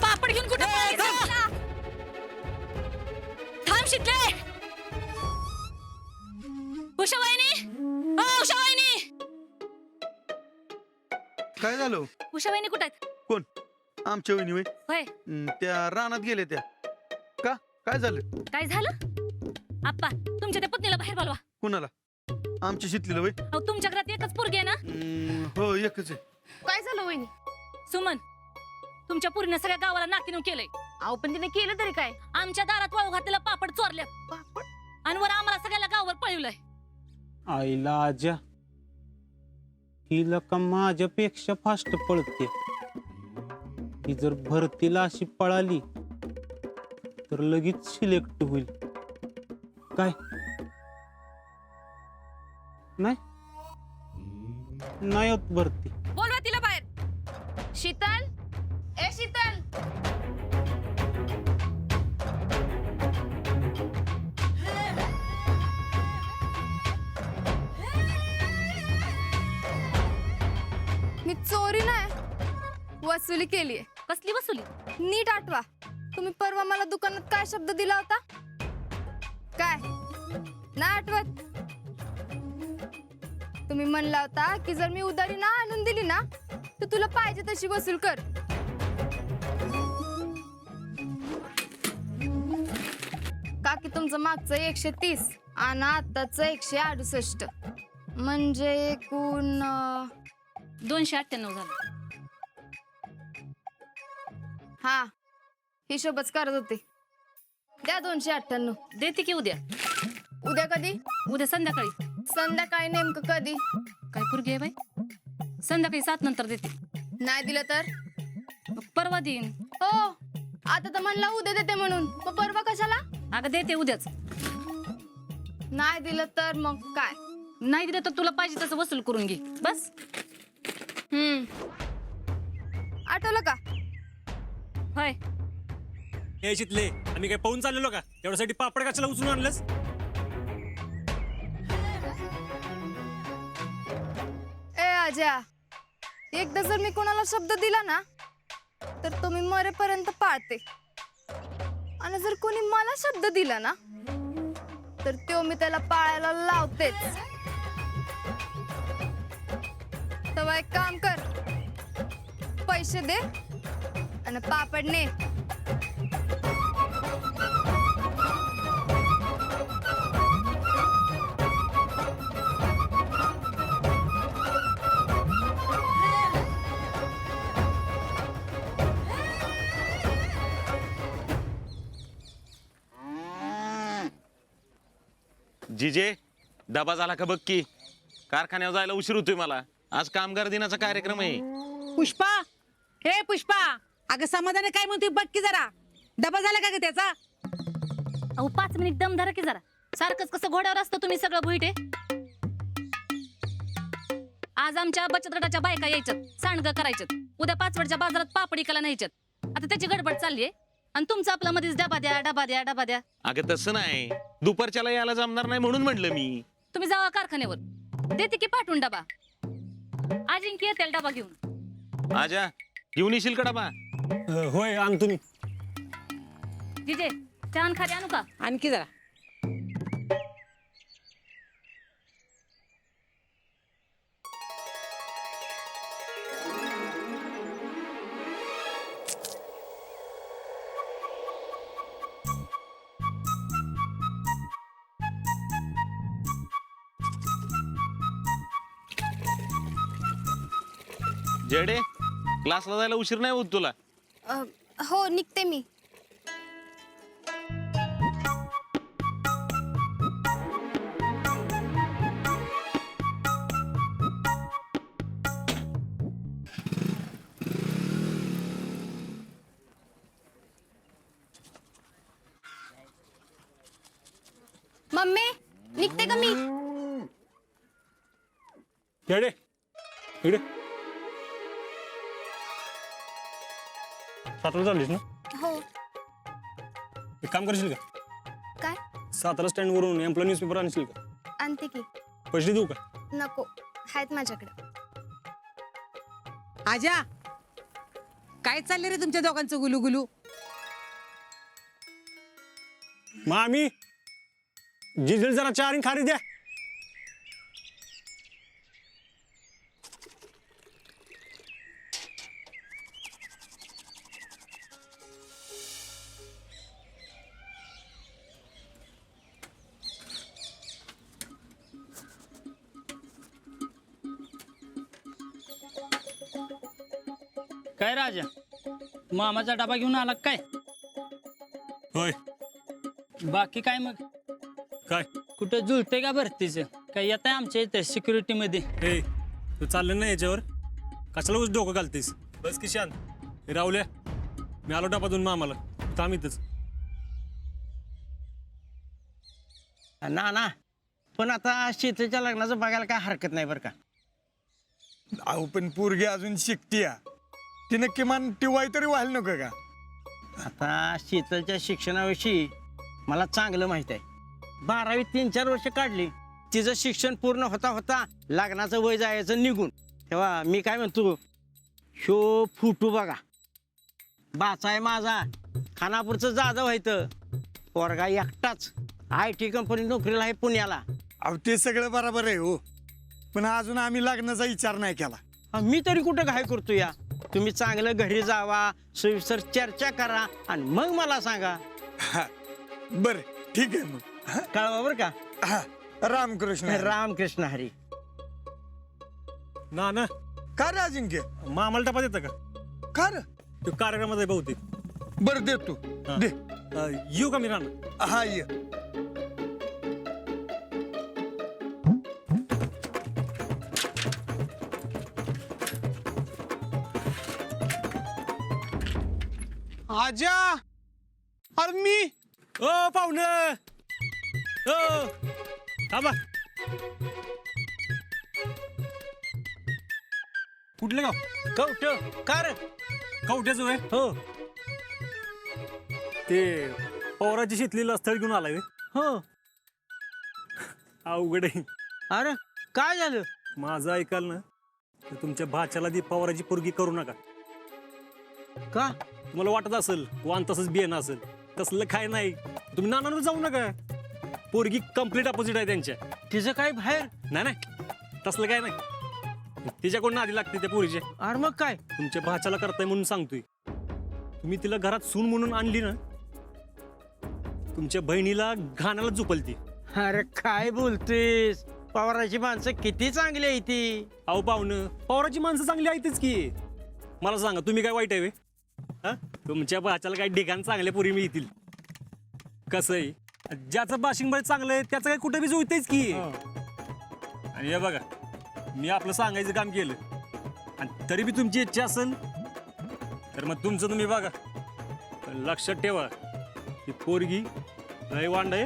पापड घेऊन कुठे थांब शितले. उषावाहिनी, उषावाहिनी. काय झालं? उषावाहिनी कुठे आहेत? कोण? आमच्या वहिनी होय? होय. त्या रानात गेले त्या. का काय झालं? काय झालं? आप्पा तुमच्या त्या पत्नीला बाहेर बोलवा. कुणाला? आमच्या शितलीला होय? अहो तुमच्या घरात एकच पोरगी आहे ना? हो एकच आहे. काय झालं वहिनी? सुमन, तुमच्या पोरीनं सगळ्या गावाला नाकीनू केलंय. अहो पण तिने केलं तरी काय? आमच्या दारात वाळू घातलेला पापड चोरल्या आणि वर आम्हाला सगळ्याला गावावर पळवलंय. आईला आजा हिला का माझ्यापेक्षा फास्ट पळते. ही जर भरतीला अशी पळाली तर लगेच सिलेक्ट होईल. काय नाही नाही होत भरती. बोलवा तिला बाहेर. शीतल, ए शीतल. मी चोरी नाही वसुली केलीये. कसली वसुली? नीट आठवा. तुम्ही परवा मला दुकानात काय शब्द दिला होता? काय नाही आठवत? तुम्ही म्हणला होता की जर मी उधारी ना आणून दिली ना तर तुला पाहिजे तशी वसूल कर. का की तुमचं मागचं 130 आणि आताचं 168 म्हणजे एकूण 298 झालं. हा हिशोबच करत होते. द्या 298. देते की उद्या. उद्या कधी? उद्या संध्याकाळी. संध्याकाळी नेमकं कधी? काय पोरगी आहे बाई? संध्याकाळी 7 नंतर देते. नाही दिलं तर? मग परवा देईन. हो आता तर म्हणला उद्या देते म्हणून, मग परवा कशाला? अगं देते उद्याच. नाही दिलं तर मग काय? नाही दिलं तर तुला पाहिजे तसं वसूल करून घे बस. आठवलं का? होय. हे शितले, आम्ही काय पाहून चाललेलो का? एवढ्यासाठी पापड कशाला उचलून आणलंस? ए अजया, एकदा जर मी कोणाला शब्द दिला ना तर तो मी मरेपर्यंत पाळते. आणि जर कोणी मला शब्द दिला ना तर तो मी त्याला पाळायला लावतेच. तेव्हा एक काम कर, पैसे दे आणि पापड ने. जीजे डबा झाला का बघ की. कारखान्यावर जायला उशीर होतोय मला. आज कामगार दिनाचा कार्यक्रम आहे. पुष्पा, हे पुष्पा, अगं समाधाने काय म्हणतोय बघ की जरा. डबा झाला का ग त्याचा? अहो 5 मिनिट दम धरा की जरा. सारखंच कसं घोड्यावर असतं तुम्ही सगळं भुईटे. आज आमच्या बचत गटाच्या बायका यायच्यात, सांडगं करायच्यात. उद्या 5 वाजच्या बाजारात पापड इकायला न्यायच्यात. आता त्याची गडबड चाललीये आणि तुमचं आपला मध्येच डबा द्या डबा द्या डबा द्या. अगं तसं नाही, दुपारच्याला यायला जमणार नाही म्हणून म्हणलं मी. तुम्ही जावा कारखान्यावर, देते की पाठवून डबा. अजिंक्य येतील डबा घेऊन. आजा घेऊन येशील का डबा? होय आणतो मी. जिजे छान खाली आणू का? आणखी जरा. जेडे क्लासला जायला उशीर नाही होत तुला? हो निघते मी. मम्मी निघते का मी? येडे इकडे. सातारा चाललीस ना? हो. एक काम करशील का? काय? सातारा स्टँड वरून एम्प्लॉय न्यूजपेपर आणशील का? आणते की. पैसे देऊ का? नको, आहेत माझ्याकडे. आजा काय चाललंय रे तुमच्या दोघांचं गुलू गुलू? मामी जिजल जरा चार खारी द्या. काय राजा मामाचा डबा घेऊन आला काय? होय. बाकी काय मग काय कुठं जुळते का भरतीचं? काय येत आहे आमच्या इथे सिक्युरिटी मध्ये? हे तू चाललं ना याच्यावर कशाला उच डोकं घालतेस? बस की शांत. हे राहुल्या मी आलो डबा देऊन मामाला. थांब इथंच. ना पण आता शेतीच्या लग्नाचं बघायला काय हरकत नाही बरं का. अहो पण पोरगी अजून शिकतीय, तिनं किमान टिवाय तरी व्हायला नको का? आता शीतलच्या शिक्षणाविषयी मला चांगलं माहित आहे. 12वी 3-4 वर्ष काढली. तिचं शिक्षण पूर्ण होता होता लग्नाचं वय जायचं निघून. तेव्हा मी काय म्हणतो, शो फुटू बघा. बाचा आहे माझा, खानापूरचं जाधव व्हायचं. पोरगा एकटाच IT कंपनीत नोकरीला आहे पुण्याला. अहो ते सगळं बरोबर आहे हो, पण अजून आम्ही लग्नाचा विचार नाही केला. मी तरी कुठं घाय करतो या. तुम्ही चांगलं घरी जावा, सविस्तर चर्चा करा आणि मग मला सांगा. बर ठीक आहे मग. कळवा बरं का. हा, रामकृष्ण. रामकृष्ण हरी. ना का रे अजिंक्य? मामाला डबा देतं का? का रे? तो कार्यक्रमात आहे बहुतेक. बरं दे तू हा. दे. येऊ का मी राहणार? हा ये. आजा अरे मी ओ पाहुणं ओ थांबा. कुठलं गाव? कवट कार कवट्याचं आहे. हो ते पवाराची शेतलेलं स्थळ घेऊन आलाय. हो. अवघड आहे. अरे काय झालं? माझं ऐकाल ना तर तुमच्या भाच्याला ती पवाराची पोरगी करू नका. का? तुम्हाला वाटत असेल वान तसंच बियाणं असेल, तसलं काय नाही. तुम्ही नानावर जाऊ नका. पोरगी कम्प्लीट अपोजिट आहे त्यांच्या. तिचं काय बाहेर? नाही तसलं काय नाही. तिच्याकडून आधी लागते त्या पोरीच्या. अरे मग काय? तुमच्या भाच्याला करताय म्हणून सांगतोय. तुम्ही तिला घरात सून म्हणून आणली ना, तुमच्या बहिणीला घाणाला झुपल ती. अरे काय बोलतेस? पवाराची माणसं किती चांगली आहे ती. अहो पाहुणं, पवाराची माणसं चांगली आहेतच की. मला सांगा तुम्ही काय वाईट आहे? हा, तुमच्या भाच्याला काय ठिकाण चांगल्या पोरी मिळतील. कसं आहे, ज्याचं बाशिंग बळ चांगलं आहे त्याचं काय कुठं बी जुळतेच की. आणि हे बघा, मी आपलं सांगायचं काम केलं आणि तरी बी तुमची इच्छा असेल तर मग तुमचं तुम्ही बघा. पण लक्षात ठेवा, ही पोरगी लय वांड आहे.